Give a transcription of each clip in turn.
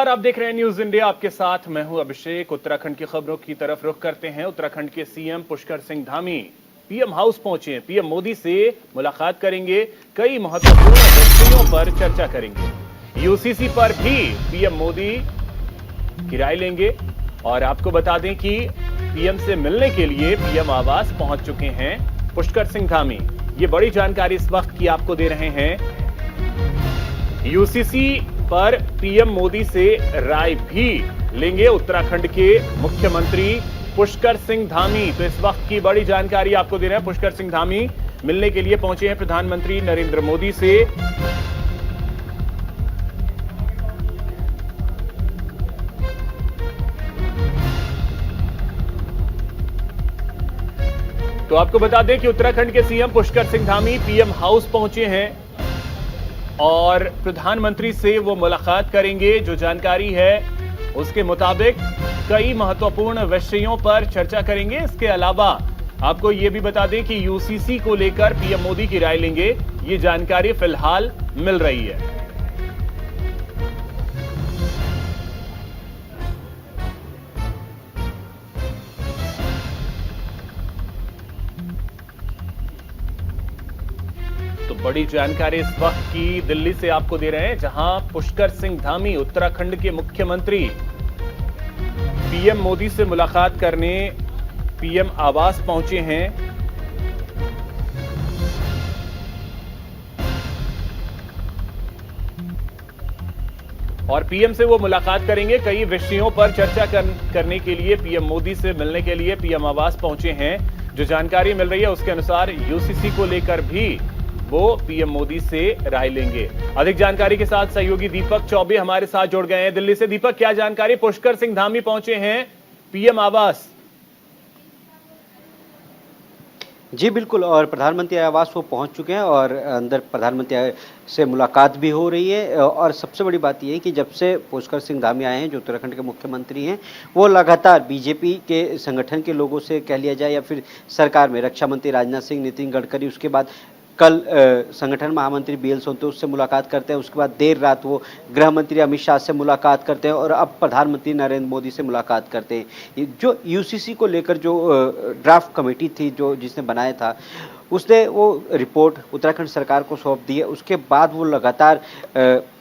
नमस्कार, आप देख रहे हैं न्यूज इंडिया। आपके साथ मैं हूं अभिषेक। उत्तराखंड की खबरों की तरफ रुख करते हैं। उत्तराखंड के CM Pushkar Singh Dhami PM house पहुंचे हैं। पीएम मोदी से मुलाकात करेंगे, कई महत्वपूर्ण विषयों पर चर्चा करेंगे। यूसीसी पर भी पीएम मोदी की राय लेंगे। और आपको बता दें कि पीएम से मिलने के लिए पीएम आवास पहुंच चुके हैं पुष्कर सिंह धामी। ये बड़ी जानकारी इस वक्त की आपको दे रहे हैं। यूसीसी पर पीएम मोदी से राय भी लेंगे उत्तराखंड के मुख्यमंत्री पुष्कर सिंह धामी। तो इस वक्त की बड़ी जानकारी आपको दे रहे हैं। पुष्कर सिंह धामी मिलने के लिए पहुंचे हैं प्रधानमंत्री नरेंद्र मोदी से। तो आपको बता दें कि उत्तराखंड के CM Pushkar Singh Dhami PM house पहुंचे हैं और प्रधानमंत्री से वो मुलाकात करेंगे। जो जानकारी है उसके मुताबिक कई महत्वपूर्ण विषयों पर चर्चा करेंगे। इसके अलावा आपको ये भी बता दें कि यूसीसी को लेकर पीएम मोदी की राय लेंगे। ये जानकारी फिलहाल मिल रही है। तो बड़ी जानकारी इस वक्त की दिल्ली से आपको दे रहे हैं, जहां पुष्कर सिंह धामी उत्तराखंड के मुख्यमंत्री पीएम मोदी से मुलाकात करने पीएम आवास पहुंचे हैं। और पीएम से वो मुलाकात करेंगे, कई विषयों पर चर्चा करने के लिए पीएम मोदी से मिलने के लिए पीएम आवास पहुंचे हैं। जो जानकारी मिल रही है उसके अनुसार यूसीसी को लेकर भी वो पीएम मोदी से राय लेंगे। अधिक जानकारी के साथ सहयोगी दीपक चौबे हमारे साथ जुड़ गए हैं दिल्ली से। दीपक, क्या जानकारी? पुष्कर सिंह धामी पहुंचे हैं पीएम आवास। जी बिल्कुल, और प्रधानमंत्री आवास वो पहुंच चुके हैं और अंदर प्रधानमंत्री से मुलाकात भी हो रही है। और सबसे बड़ी बात यह है कि जब से पुष्कर सिंह धामी आए हैं, जो उत्तराखंड के मुख्यमंत्री हैं, वो लगातार बीजेपी के संगठन के लोगों से कह लिया जाए या फिर सरकार में रक्षा मंत्री राजनाथ सिंह, नितिन गडकरी, उसके बाद कल संगठन महामंत्री बीएल संतोष से मुलाकात करते हैं। उसके बाद देर रात वो गृह मंत्री अमित शाह से मुलाकात करते हैं और अब प्रधानमंत्री नरेंद्र मोदी से मुलाकात करते हैं। जो यूसीसी को लेकर जो ड्राफ्ट कमेटी थी जो जिसने बनाया था, उसने वो रिपोर्ट उत्तराखंड सरकार को सौंप दी है। उसके बाद वो लगातार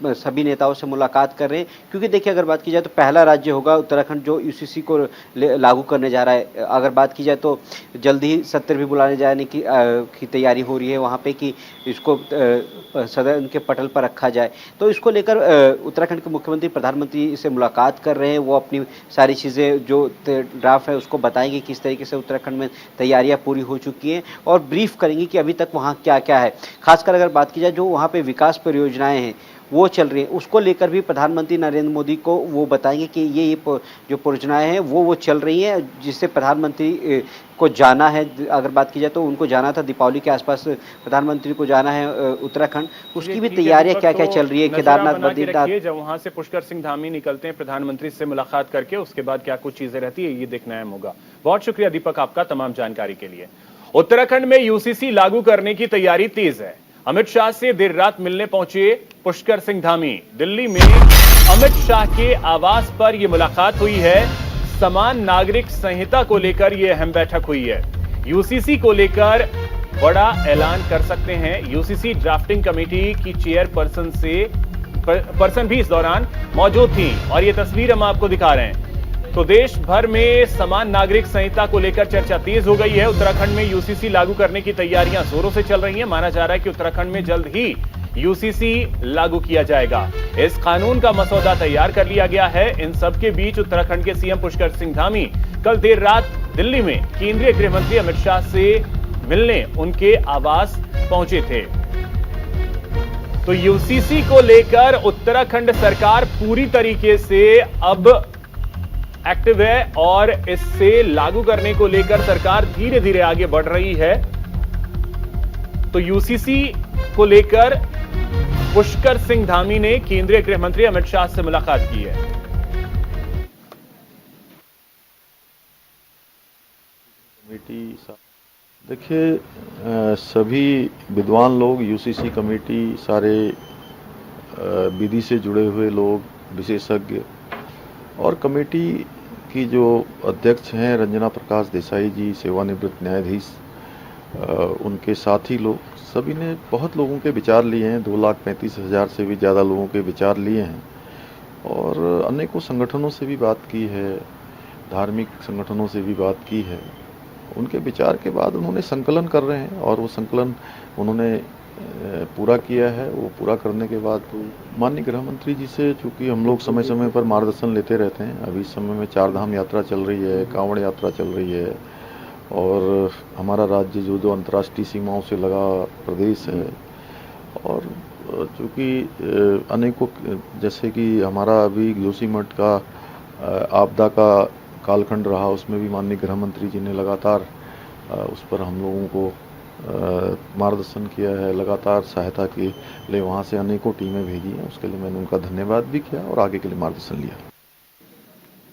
सभी नेताओं से मुलाकात कर रहे हैं, क्योंकि देखिए अगर बात की जाए तो पहला राज्य होगा उत्तराखंड जो यूसीसी को लागू करने जा रहा है। अगर बात की जाए तो जल्द ही सत्र भी बुलाने जाने की तैयारी हो रही है वहाँ पे कि इसको सदन के पटल पर रखा जाए। तो इसको लेकर उत्तराखंड के मुख्यमंत्री प्रधानमंत्री से मुलाकात कर रहे हैं। वो अपनी सारी चीज़ें जो ड्राफ्ट है उसको बताएंगे किस तरीके से उत्तराखंड में तैयारियां पूरी हो चुकी हैं और ब्रीफ करेंगे कि अभी तक वहाँ क्या क्या है। खासकर अगर बात की जाए जो वहाँ पे विकास परियोजनाएं हैं वो चल रही हैं, उसको लेकर भी प्रधानमंत्री नरेंद्र मोदी को वो बताएंगे कि ये जो परियोजनाएं हैं वो चल रही हैं, जिससे प्रधानमंत्री को जाना है। अगर बात की जाए तो उनको जाना था दीपावली के आसपास, प्रधानमंत्री को जाना है उत्तराखंड, उसकी भी तैयारियां क्या क्या चल रही है। केदारनाथ, बद्रीनाथ, जब वहां से पुष्कर सिंह धामी निकलते हैं प्रधानमंत्री से मुलाकात करके, उसके बाद क्या कुछ चीजें रहती है, ये देखना अहम होगा। बहुत शुक्रिया दीपक आपका तमाम जानकारी के लिए। उत्तराखंड में यूसीसी लागू करने की तैयारी तेज है। अमित शाह से देर रात मिलने पहुंचे पुष्कर सिंह धामी। दिल्ली में अमित शाह के आवास पर यह मुलाकात हुई है। समान नागरिक संहिता को लेकर यह अहम बैठक हुई है। यूसीसी को लेकर बड़ा ऐलान कर सकते हैं। यूसीसी ड्राफ्टिंग कमेटी की चेयरपर्सन भी इस दौरान मौजूद थी और यह तस्वीर हम आपको दिखा रहे हैं। तो देश भर में समान नागरिक संहिता को लेकर चर्चा तेज हो गई है। उत्तराखंड में यूसीसी लागू करने की तैयारियां जोरों से चल रही हैं। माना जा रहा है कि उत्तराखंड में जल्द ही यूसीसी लागू किया जाएगा। इस कानून का मसौदा तैयार कर लिया गया है। इन सबके बीच उत्तराखंड के सीएम पुष्कर सिंह धामी कल देर रात दिल्ली में केंद्रीय गृह मंत्री अमित शाह से मिलने उनके आवास पहुंचे थे। तो यूसीसी को लेकर उत्तराखंड सरकार पूरी तरीके से अब एक्टिव है और इससे लागू करने को लेकर सरकार धीरे धीरे आगे बढ़ रही है। तो यूसीसी को लेकर पुष्कर सिंह धामी ने केंद्रीय गृह मंत्री अमित शाह से मुलाकात की है। देखिए, सभी विद्वान लोग, यूसीसी कमेटी, सारे विधि से जुड़े हुए लोग, विशेषज्ञ और कमेटी की जो अध्यक्ष हैं रंजना प्रकाश देसाई जी, सेवानिवृत्त न्यायाधीश, उनके साथी लोग, सभी ने बहुत लोगों के विचार लिए हैं। 2,35,000 से भी ज़्यादा लोगों के विचार लिए हैं और अनेकों संगठनों से भी बात की है, धार्मिक संगठनों से भी बात की है। उनके विचार के बाद उन्होंने संकलन कर रहे हैं और वो संकलन उन्होंने पूरा किया है। वो पूरा करने के बाद माननीय गृह मंत्री जी से, चूँकि हम लोग समय समय पर मार्गदर्शन लेते रहते हैं, अभी इस समय में 4 धाम यात्रा चल रही है, कांवड़ यात्रा चल रही है और हमारा राज्य जो अंतर्राष्ट्रीय सीमाओं से लगा प्रदेश है और चूँकि अनेकों, जैसे कि हमारा अभी जोशीमठ का आपदा का कालखंड रहा, उसमें भी माननीय गृह मंत्री जी ने लगातार उस पर हम लोगों को मार्गदर्शन किया है, लगातार सहायता के लिए वहाँ से अनेकों टीमें भेजी हैं। उसके लिए मैंने उनका धन्यवाद भी किया और आगे के लिए मार्गदर्शन लिया।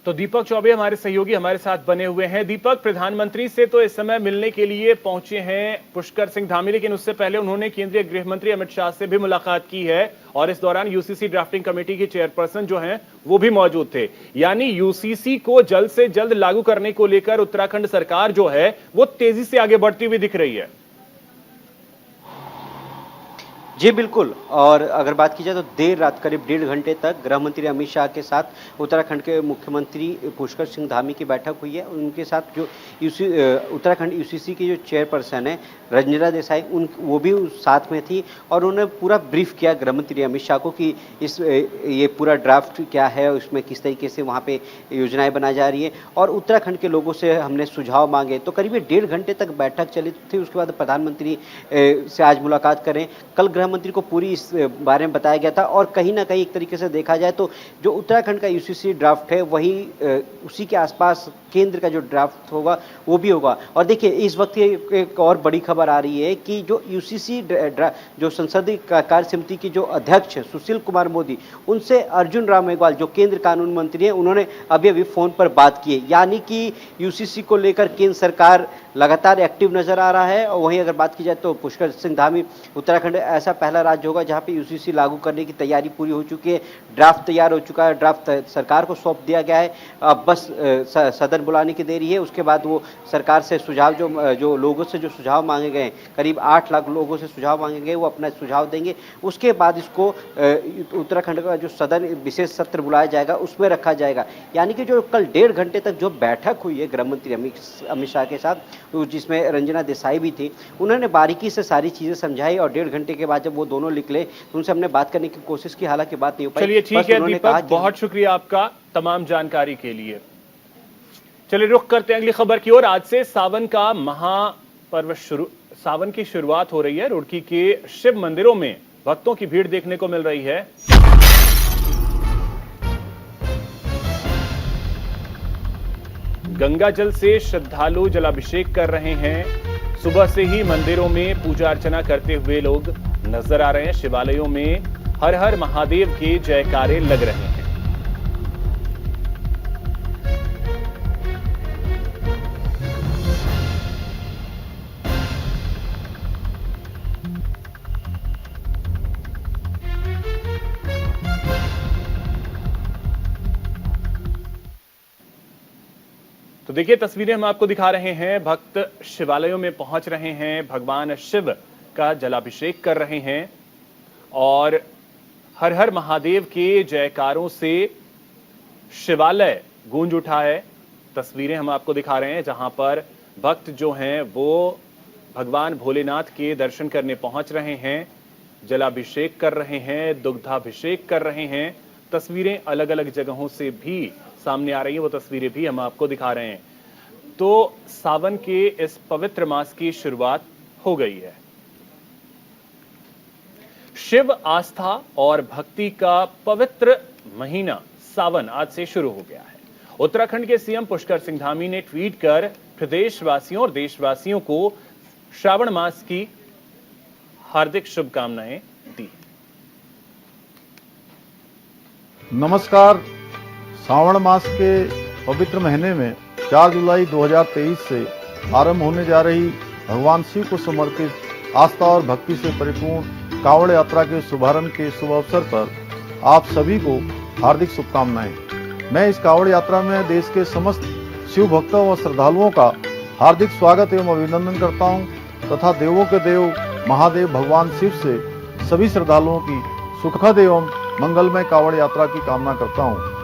तो दीपक चौबे हमारे सहयोगी हमारे साथ बने हुए हैं। दीपक, प्रधानमंत्री से तो इस समय मिलने के लिए पहुंचे हैं पुष्कर सिंह धामी, लेकिन उससे पहले उन्होंने केंद्रीय गृह मंत्री अमित शाह से भी मुलाकात की है और इस दौरान यूसीसी ड्राफ्टिंग कमेटी की चेयरपर्सन जो हैं वो भी मौजूद थे। यानी यूसीसी को जल्द से जल्द लागू करने को लेकर उत्तराखंड सरकार जो है वो तेजी से आगे बढ़ती हुई दिख रही है। जी बिल्कुल, और अगर बात की जाए तो देर रात करीब 1.5 घंटे तक गृह मंत्री अमित शाह के साथ उत्तराखंड के मुख्यमंत्री पुष्कर सिंह धामी की बैठक हुई है। उनके साथ जो उत्तराखंड यूसीसी की जो चेयरपर्सन है रंजना देसाई, वो भी साथ में थी और उन्होंने पूरा ब्रीफ किया गृह मंत्री अमित शाह को कि ये पूरा ड्राफ्ट क्या है, उसमें किस तरीके से वहाँ पे योजनाएं बनाई जा रही है और उत्तराखंड के लोगों से हमने सुझाव मांगे। तो करीब 1.5 घंटे तक बैठक चली थी। उसके बाद प्रधानमंत्री से आज मुलाकात करें। कल गृह मंत्री को पूरी इस बारे में बताया गया था और कहीं ना कहीं एक तरीके से देखा जाए तो जो उत्तराखंड का यूसीसी ड्राफ्ट है वही उसी के आसपास केंद्र का जो ड्राफ्ट होगा वो भी होगा। और देखिए इस वक्त एक और बड़ी खबर आ रही है कि जो यूसीसी जो संसदीय कार्य समिति की जो अध्यक्ष सुशील कुमार मोदी, उनसे अर्जुन राम मेघवाल जो केंद्र कानून मंत्री हैं, उन्होंने अभी फोन पर बात की है। यानी कि यूसीसी को लेकर केंद्र सरकार लगातार एक्टिव नजर आ रहा है। और वहीं अगर बात की जाए तो पुष्कर सिंह धामी उत्तराखंड ऐसा पहला राज्य होगा जहां पे यूसीसी लागू करने की तैयारी पूरी हो चुकी है। ड्राफ्ट तैयार हो चुका है, ड्राफ्ट सरकार को सौंप दिया गया है। अब बस सदन बुलाने की देरी है। उसके बाद वो सरकार से सुझाव जो लोगों से जो सुझाव मांगे गए, करीब 8 लाख लोगों से सुझाव मांगे गए, वो अपना सुझाव देंगे। उसके बाद इसको उत्तराखंड का जो सदन विशेष सत्र बुलाया जाएगा उसमें रखा जाएगा। यानी कि जो कल 1.5 घंटे तक जो बैठक हुई है गृह मंत्री अमित शाह के साथ, जिसमें रंजना देसाई भी थी, उन्होंने बारीकी से सारी चीजें समझाई और 1.5 घंटे के बाद जब वो दोनों निकले तो उनसे हमने बात करने की कोशिश की, हालांकि बात नहीं हो पाई। चलिए ठीक है दीपक, बहुत शुक्रिया आपका तमाम जानकारी के लिए। चलिए रुख करते हैं अगली खबर की ओर। आज से सावन का महापर्व सावन की शुरुआत हो रही है। रुड़की के शिव मंदिरों में भक्तों की भीड़ देखने को मिल रही है। गंगा जल से श्रद्धालु जलाभिषेक कर रहे हैं। सुबह से ही मंदिरों में पूजा अर्चना करते हुए लोग नजर आ रहे हैं। शिवालयों में हर हर महादेव के जयकारे लग रहे हैं। तो देखिए तस्वीरें हम आपको दिखा रहे हैं। भक्त शिवालयों में पहुंच रहे हैं, भगवान शिव का जलाभिषेक कर रहे हैं और हर हर महादेव के जयकारों से शिवालय गूंज उठा है। तस्वीरें हम आपको दिखा रहे हैं जहां पर भक्त जो हैं वो भगवान भोलेनाथ के दर्शन करने पहुंच रहे हैं, जलाभिषेक कर रहे हैं, दुग्धाभिषेक कर रहे हैं। तस्वीरें अलग अलग जगहों से भी सामने आ रही है, वो तस्वीरें भी हम आपको दिखा रहे हैं। तो सावन के इस पवित्र मास की शुरुआत हो गई है। शिव आस्था और भक्ति का पवित्र महीना सावन आज से शुरू हो गया है। उत्तराखंड के सीएम पुष्कर सिंह धामी ने ट्वीट कर प्रदेशवासियों और देशवासियों को श्रावण मास की हार्दिक शुभकामनाएं दी। नमस्कार। श्रावण मास के पवित्र महीने में 4 जुलाई 2023 से आरंभ होने जा रही भगवान शिव को समर्पित आस्था और भक्ति से परिपूर्ण कांवड़ यात्रा के शुभारंभ के शुभ अवसर पर आप सभी को हार्दिक शुभकामनाएं। मैं इस कांवड़ यात्रा में देश के समस्त शिव भक्तों व श्रद्धालुओं का हार्दिक स्वागत एवं अभिनंदन करता हूं तथा देवों के देव महादेव भगवान शिव से सभी श्रद्धालुओं की सुखद एवं मंगलमय कांवड़ यात्रा की कामना करता हूं।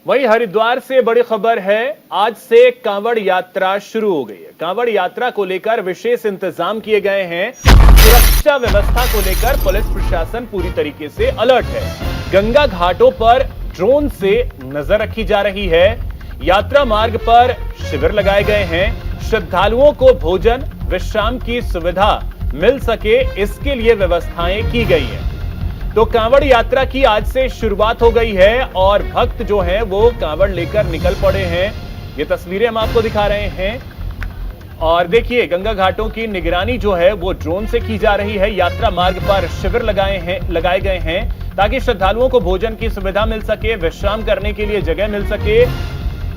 वहीं हरिद्वार से बड़ी खबर है, आज से कांवड़ यात्रा शुरू हो गई है। कांवड़ यात्रा को लेकर विशेष इंतजाम किए गए हैं। सुरक्षा व्यवस्था को लेकर पुलिस प्रशासन पूरी तरीके से अलर्ट है। गंगा घाटों पर ड्रोन से नजर रखी जा रही है। यात्रा मार्ग पर शिविर लगाए गए हैं। श्रद्धालुओं को भोजन विश्राम की सुविधा मिल सके, इसके लिए व्यवस्थाएं की गई हैं। तो कांवड़ यात्रा की आज से शुरुआत हो गई है और भक्त जो हैं वो कांवड़ लेकर निकल पड़े हैं। ये तस्वीरें हम आपको दिखा रहे हैं और देखिए गंगा घाटों की निगरानी जो है वो ड्रोन से की जा रही है। यात्रा मार्ग पर शिविर लगाए गए हैं ताकि श्रद्धालुओं को भोजन की सुविधा मिल सके, विश्राम करने के लिए जगह मिल सके।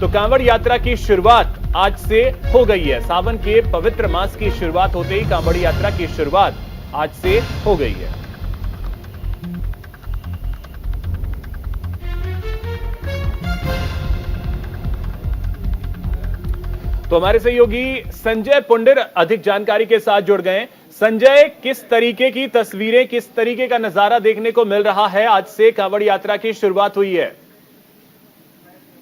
तो कांवड़ यात्रा की शुरुआत आज से हो गई है। सावन के पवित्र मास की शुरुआत होते ही कांवड़ यात्रा की शुरुआत आज से हो गई है। तो हमारे सहयोगी संजय पुंडिर अधिक जानकारी के साथ जुड़ गए। संजय, किस तरीके की तस्वीरें, किस तरीके का नजारा देखने को मिल रहा है? आज से कांवड़ यात्रा की शुरुआत हुई है।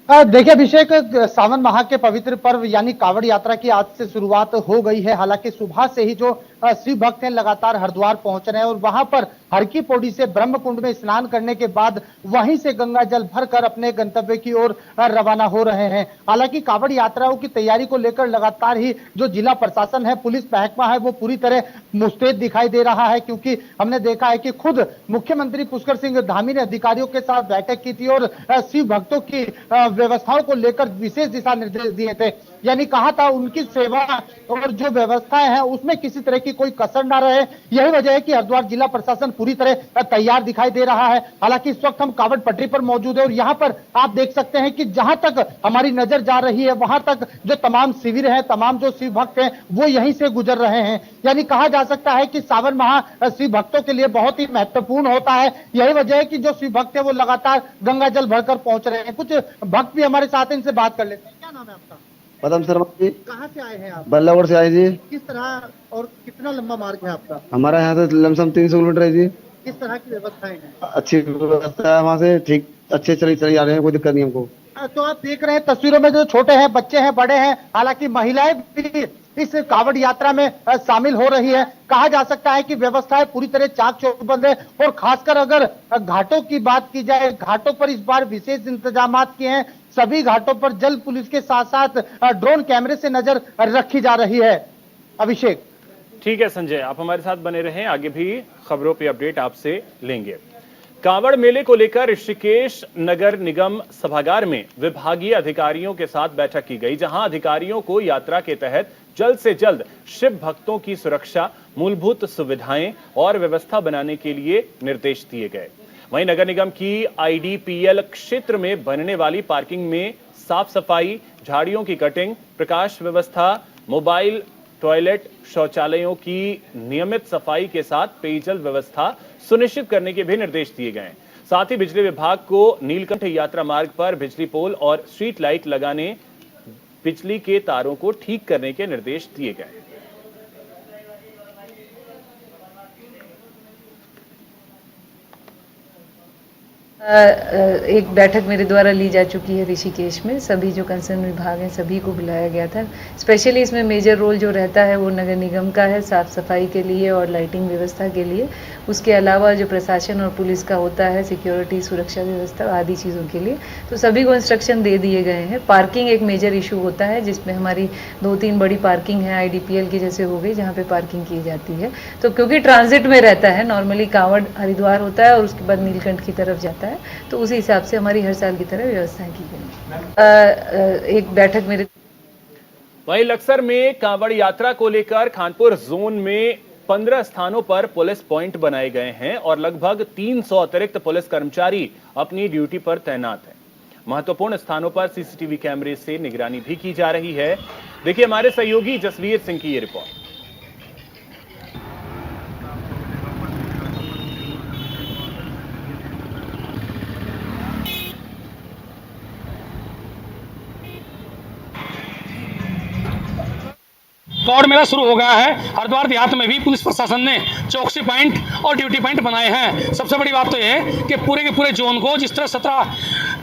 देखिए अभिषेक, सावन माह के पवित्र पर्व यानी कांवड़ यात्रा की आज से शुरुआत हो गई है। हालांकि सुबह से ही जो शिव भक्त हैं लगातार हरिद्वार पहुंच रहे हैं और वहां पर हर की पौड़ी से ब्रह्म कुंड में स्नान करने के बाद वहीं से गंगा जल भरकर अपने गंतव्य की ओर रवाना हो रहे हैं। हालांकि कांवड़ यात्राओं की तैयारी को लेकर लगातार ही जो जिला प्रशासन है, पुलिस महकमा है, वो पूरी तरह मुस्तैद दिखाई दे रहा है, क्योंकि हमने देखा है कि खुद मुख्यमंत्री पुष्कर सिंह धामी ने अधिकारियों के साथ बैठक की थी और शिव भक्तों की व्यवस्थाओं को लेकर विशेष दिशा निर्देश दिए थे। यानी कहा था उनकी सेवा और जो व्यवस्थाएं हैं उसमें किसी तरह की कोई कसर ना रहे। यही वजह है कि हरिद्वार जिला प्रशासन पूरी तरह तैयार दिखाई दे रहा है। हालांकि इस वक्त हम कांवड़ पटरी पर मौजूद है और यहाँ पर आप देख सकते हैं कि जहां तक हमारी नजर जा रही है वहां तक जो तमाम शिविर है, तमाम जो शिव भक्त हैं वो यहीं से गुजर रहे हैं। यानी कहा जा सकता है कि सावन माह शिव भक्तों के लिए बहुत ही महत्वपूर्ण होता है। यही वजह है कि जो शिव भक्त है वो लगातार गंगा जल भरकर पहुंच रहे हैं। कुछ भक्त भी हमारे साथ हैं, इनसे बात कर लेते हैं। क्या नाम है आपका? पदम शर्मा जी। कहाँ से आए हैं आप? बल्लागढ़ से आए जी। किस तरह और कितना लंबा मार्ग है आपका? हमारा यहाँ से लमसम 300 किलोमीटर है जी। किस तरह की व्यवस्थाएं हैं? अच्छी व्यवस्था है वहाँ से, ठीक अच्छे चली आ रहे हैं, कोई दिक्कत नहीं हमको। तो आप देख रहे हैं तस्वीरों में जो छोटे हैं, बच्चे हैं, बड़े हैं, हालांकि महिलाएं भी इस कांवड़ यात्रा में शामिल हो रही है। कहा जा सकता है कि व्यवस्थाएं पूरी तरह चाक चौबंद है और खासकर अगर घाटों की बात की जाए, घाटों पर इस बार विशेष इंतजाम किए हैं। सभी घाटों पर जल पुलिस के साथ साथ ड्रोन कैमरे से नजर रखी जा रही है। अभिषेक, ठीक है संजय, आप हमारे साथ बने रहें, आगे भी खबरों पे अपडेट आपसे लेंगे। कांवड़ मेले को लेकर ऋषिकेश नगर निगम सभागार में विभागीय अधिकारियों के साथ बैठक की गई, जहां अधिकारियों को यात्रा के तहत जल्द से जल्द शिव भक्तों की सुरक्षा, मूलभूत सुविधाएं और व्यवस्था बनाने के लिए निर्देश दिए गए। वहीं नगर निगम की आईडीपीएल क्षेत्र में बनने वाली पार्किंग में साफ सफाई, झाड़ियों की कटिंग, प्रकाश व्यवस्था, मोबाइल टॉयलेट, शौचालयों की नियमित सफाई के साथ पेयजल व्यवस्था सुनिश्चित करने के भी निर्देश दिए गए। साथ ही बिजली विभाग को नीलकंठ यात्रा मार्ग पर बिजली पोल और स्ट्रीट लाइट लगाने, बिजली के तारों को ठीक करने के निर्देश दिए गए। एक बैठक मेरे द्वारा ली जा चुकी है ऋषिकेश में। सभी जो कंसर्न विभाग हैं सभी को बुलाया गया था। स्पेशली इसमें मेजर रोल जो रहता है वो नगर निगम का है, साफ सफाई के लिए और लाइटिंग व्यवस्था के लिए। उसके अलावा जो प्रशासन और पुलिस का होता है, सिक्योरिटी, सुरक्षा व्यवस्था आदि चीज़ों के लिए, तो सभी को इंस्ट्रक्शन दे दिए गए हैं। पार्किंग एक मेजर इशू होता है, जिसमें हमारी 2-3 बड़ी पार्किंग है आईडीपीएल की जैसे हो गई, जहाँ पे पार्किंग की जाती है। तो क्योंकि ट्रांजिट में रहता है, नॉर्मली कांवड़ हरिद्वार होता है और उसके बाद नीलकंठ की तरफ जाता है, तो उसी हिसाब से हमारी हर साल की तरह व्यवस्थाएं की गई। एक बैठक मेरे वहीं लक्सर में कांवड़ यात्रा को लेकर खानपुर जोन में 15 स्थानों पर पुलिस पॉइंट बनाए गए हैं और लगभग 300 अतिरिक्त पुलिस कर्मचारी अपनी ड्यूटी पर तैनात हैं। महत्वपूर्ण स्थानों पर सीसीटीवी कैमरे से निगरानी भी की जा रही है। देखिए हमारे सहयोगी जसवीर सिंह की ये रिपोर्ट। कावड़ मेला शुरू हो गया है। हरिद्वार देहात में भी पुलिस प्रशासन ने चौकसी पॉइंट और ड्यूटी पॉइंट बनाए हैं। सबसे बड़ी बात तो ये है कि पूरे के पूरे जोन को जिस तरह 17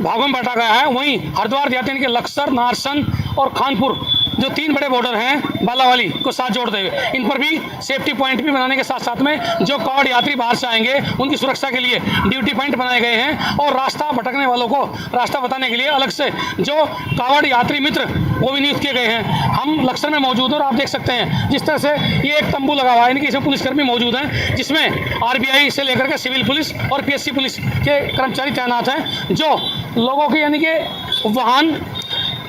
भागों में बांटा गया है, वहीं हरिद्वार देहात के लक्सर, नारसन और खानपुर जो 3 बड़े बॉर्डर हैं बालावाली को साथ जोड़ते हुए, इन पर भी सेफ्टी पॉइंट भी बनाने के साथ साथ में जो कावड़ यात्री बाहर से आएंगे उनकी सुरक्षा के लिए ड्यूटी पॉइंट बनाए गए हैं और रास्ता भटकने वालों को रास्ता बताने के लिए अलग से जो कावड़ यात्री मित्र वो भी नियुक्त किए गए हैं। हम लक्सर में मौजूद हैं और आप देख सकते हैं जिस तरह से ये एक तंबू लगा हुआ है, इनके इसमें पुलिसकर्मी मौजूद हैं, जिसमें आरबीआई से लेकर के सिविल पुलिस और पीएससी पुलिस के कर्मचारी तैनात हैं, जो लोगों के यानी कि वाहन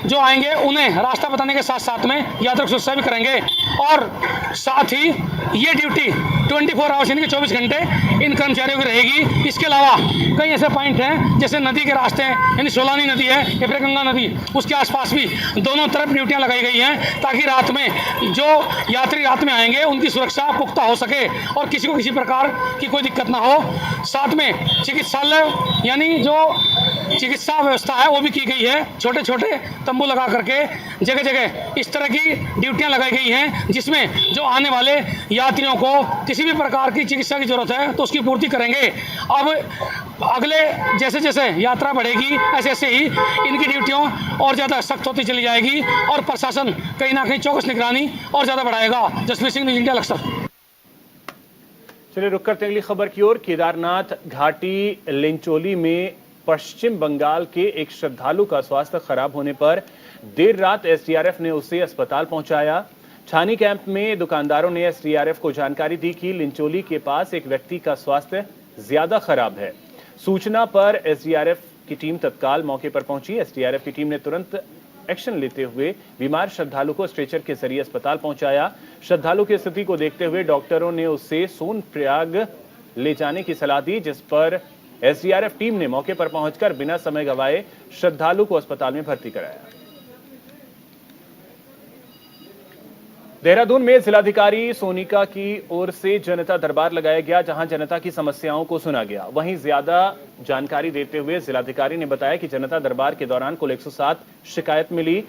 जो आएंगे उन्हें रास्ता बताने के साथ साथ में यात्रा सुरक्षा भी करेंगे। और साथ ही ये ड्यूटी 24 आवर्स यानी कि 24 घंटे इन कर्मचारियों की रहेगी। इसके अलावा कई ऐसे पॉइंट हैं जैसे नदी के रास्ते हैं, यानी सोलानी नदी है या फिर गंगा नदी, उसके आसपास भी दोनों तरफ ड्यूटियां लगाई गई हैं ताकि रात में जो यात्री रात में आएंगे उनकी सुरक्षा पुख्ता हो सके और किसी को किसी प्रकार की कोई दिक्कत ना हो। साथ में चिकित्सालय यानी जो चिकित्सा व्यवस्था है वो भी की गई है। छोटे छोटे तंबू लगा करके जगह जगह इस तरह की ड्यूटियां लगाई गई हैं जिसमें जो आने वाले यात्रियों को किसी भी प्रकार की चिकित्सा की जरूरत है तो उसकी पूर्ति करेंगे। अब अगले जैसे जैसे यात्रा बढ़ेगी ऐसे ऐसे ही इनकी ड्यूटियों और ज़्यादा सख्त होती चली जाएगी और प्रशासन कहीं ना कहीं चौकस निगरानी और ज़्यादा बढ़ाएगा। Jasvir Singh, news India, Laksar. चलिए रुक करते हैं अगली खबर की ओर। केदारनाथ घाटी लिंचोली में पश्चिम बंगाल के एक श्रद्धालु का स्वास्थ्य खराब होने पर देर रात एसडीआरएफ ने उसे अस्पताल पहुंचाया। छानी कैंप में दुकानदारों ने एसडीआरएफ को जानकारी दी कि लिंचोली के पास एक व्यक्ति का स्वास्थ्य ज्यादा खराब है। सूचना पर एसडीआरएफ की टीम तत्काल मौके पर पहुंची। एसडीआरएफ की टीम ने तुरंत एक्शन लेते हुए बीमार श्रद्धालु को स्ट्रेचर के जरिए अस्पताल पहुंचाया। श्रद्धालु की स्थिति को देखते हुए डॉक्टरों ने उसे सोनप्रयाग ले जाने की सलाह दी, जिस पर एसडीआरएफ टीम ने मौके पर पहुंचकर बिना समय गंवाए श्रद्धालु को अस्पताल में भर्ती कराया। देहरादून में जिलाधिकारी सोनिका की ओर से जनता दरबार लगाया गया, जहां जनता की समस्याओं को सुना गया। वहीं ज्यादा जानकारी देते हुए जिलाधिकारी ने बताया कि जनता दरबार के दौरान कुल 107 शिकायत मिली।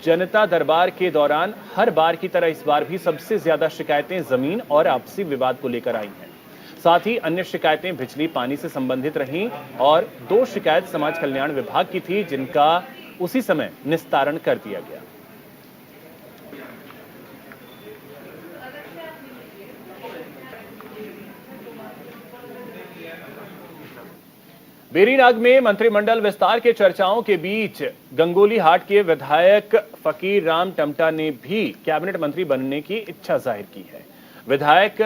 जनता दरबार के दौरान हर बार की तरह इस बार भी सबसे ज्यादा शिकायतें जमीन और आपसी विवाद को लेकर आई हैं। साथ ही अन्य शिकायतें बिजली पानी से संबंधित रहीं और 2 शिकायत समाज कल्याण विभाग की थी, जिनका उसी समय निस्तारण कर दिया गया। बेरीनाग में मंत्रिमंडल विस्तार के चर्चाओं के बीच गंगोली हाट के विधायक फकीर राम टमटा ने भी कैबिनेट मंत्री बनने की इच्छा जाहिर की है। विधायक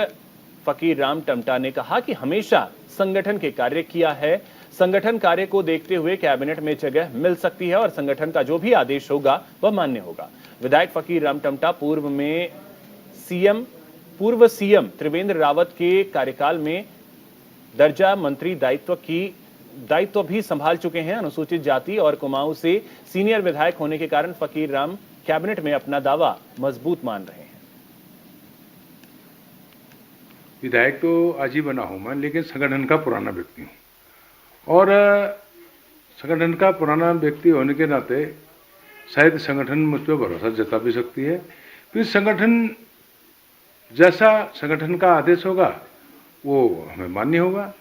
फकीर राम टमटा ने कहा कि हमेशा संगठन के कार्य किया है, संगठन कार्य को देखते हुए कैबिनेट में जगह मिल सकती है और संगठन का जो भी आदेश होगा वह मान्य होगा। विधायक फकीर राम टमटा पूर्व सीएम त्रिवेंद्र रावत के कार्यकाल में दर्जा मंत्री दायित्व भी संभाल चुके हैं। अनुसूचित जाति और कुमाऊं से सीनियर विधायक होने के कारण फकीर राम कैबिनेट में अपना दावा मजबूत मान रहे हैं। विधायक तो आज ही बना हूं मैं, लेकिन संगठन का पुराना व्यक्ति हूं और संगठन का पुराना व्यक्ति होने के नाते शायद संगठन मुझ पर भरोसा जता भी सकती है। फिर संगठन जैसा संगठन का आदेश होगा वो हमें मान्य होगा।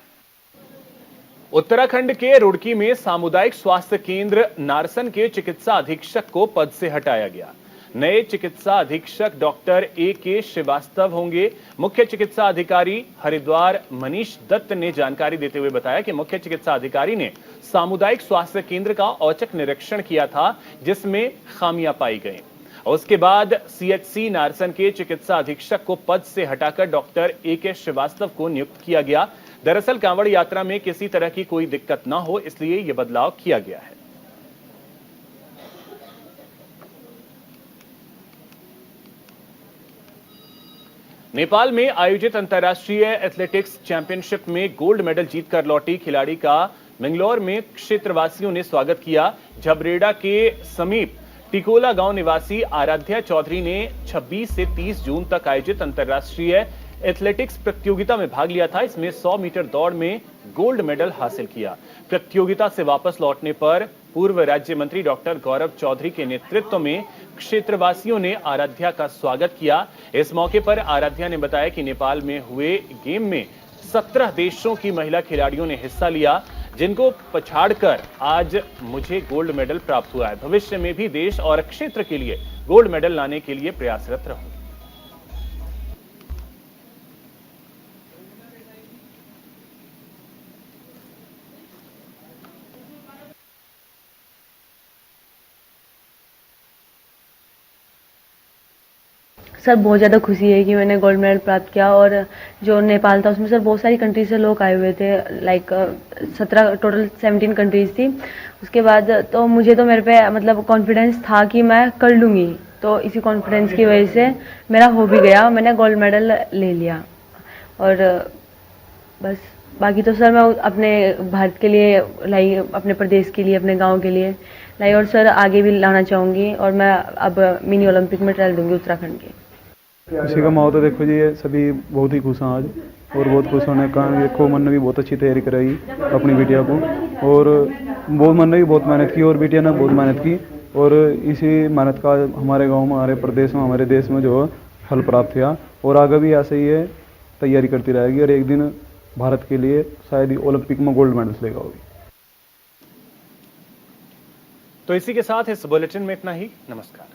उत्तराखंड के रुड़की में सामुदायिक स्वास्थ्य केंद्र नारसन के चिकित्सा अधीक्षक को पद से हटाया गया। नए चिकित्सा अधीक्षक डॉक्टर ए.के. श्रीवास्तव होंगे। मुख्य चिकित्सा अधिकारी हरिद्वार मनीष दत्त ने जानकारी देते हुए बताया कि मुख्य चिकित्सा अधिकारी ने सामुदायिक स्वास्थ्य केंद्र का औचक निरीक्षण किया था, जिसमें खामियां पाई गई। उसके बाद सीएचसी नारसन के चिकित्सा अधीक्षक को पद से हटाकर डॉक्टर ए.के. श्रीवास्तव को नियुक्त किया गया। दरअसल कांवड़ यात्रा में किसी तरह की कोई दिक्कत ना हो, इसलिए यह बदलाव किया गया है। नेपाल में आयोजित अंतर्राष्ट्रीय एथलेटिक्स चैंपियनशिप में गोल्ड मेडल जीतकर लौटी खिलाड़ी का मैंगलोर में क्षेत्रवासियों ने स्वागत किया। झबरेड़ा के समीप टिकोला गांव निवासी आराध्या चौधरी ने 26 से 30 जून तक आयोजित अंतर्राष्ट्रीय एथलेटिक्स प्रतियोगिता में भाग लिया था। इसमें 100 मीटर दौड़ में गोल्ड मेडल हासिल किया। प्रतियोगिता से वापस लौटने पर पूर्व राज्य मंत्री डॉक्टर गौरव चौधरी के नेतृत्व में क्षेत्रवासियों ने आराध्या का स्वागत किया। इस मौके पर आराध्या ने बताया कि नेपाल में हुए गेम में 17 देशों की महिला खिलाड़ियों ने हिस्सा लिया, जिनको पछाड़कर आज मुझे गोल्ड मेडल प्राप्त हुआ है। भविष्य में भी देश और क्षेत्र के लिए गोल्ड मेडल लाने के लिए प्रयासरत रहूंगी। सर बहुत ज़्यादा खुशी है कि मैंने गोल्ड मेडल प्राप्त किया। और जो नेपाल था उसमें सर बहुत सारी कंट्री से लोग आए हुए थे, लाइक 17 कंट्रीज थी। उसके बाद तो मुझे तो मेरे पे मतलब कॉन्फिडेंस था कि मैं कर लूँगी, तो इसी कॉन्फिडेंस की वजह से मेरा हो भी गया, मैंने गोल्ड मेडल ले लिया। और बस बाकी तो सर मैं अपने भारत के लिए लाई, अपने प्रदेश के लिए, अपने गाँव के लिए लाई, और सर आगे भी लाना चाहूँगी। और मैं अब मिनी ओलंपिक में ट्रायल दूँगी उत्तराखंड के। खुशी का माहौल तो देखो जी, ये सभी बहुत ही खुश हैं आज, और बहुत खुश होने का देखो मन ने भी बहुत अच्छी तैयारी कराई अपनी बिटिया को, और बहुत मन ने भी बहुत मेहनत की, और बिटिया ने बहुत मेहनत की, और इसी मेहनत का हमारे गांव में, हमारे प्रदेश में, हमारे देश में जो फल प्राप्त हुआ, और आगे भी ऐसे ही है तैयारी करती रहेगी, और एक दिन भारत के लिए शायद ही ओलंपिक में गोल्ड मेडल्स लेगा होगी। तो इसी के साथ इस बुलेटिन में इतना ही। नमस्कार।